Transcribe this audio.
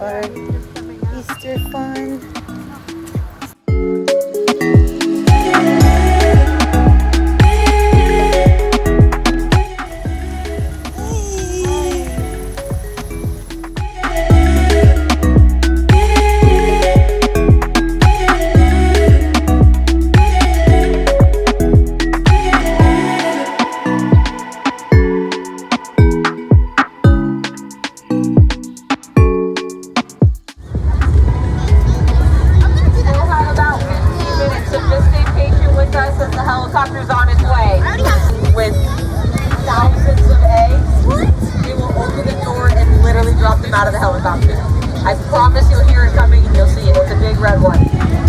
our Easter fun. The helicopter's on its way with thousands of eggs. They will open the door and literally drop them out of the helicopter. I promise you'll hear it coming and you'll see it. It's a big red one.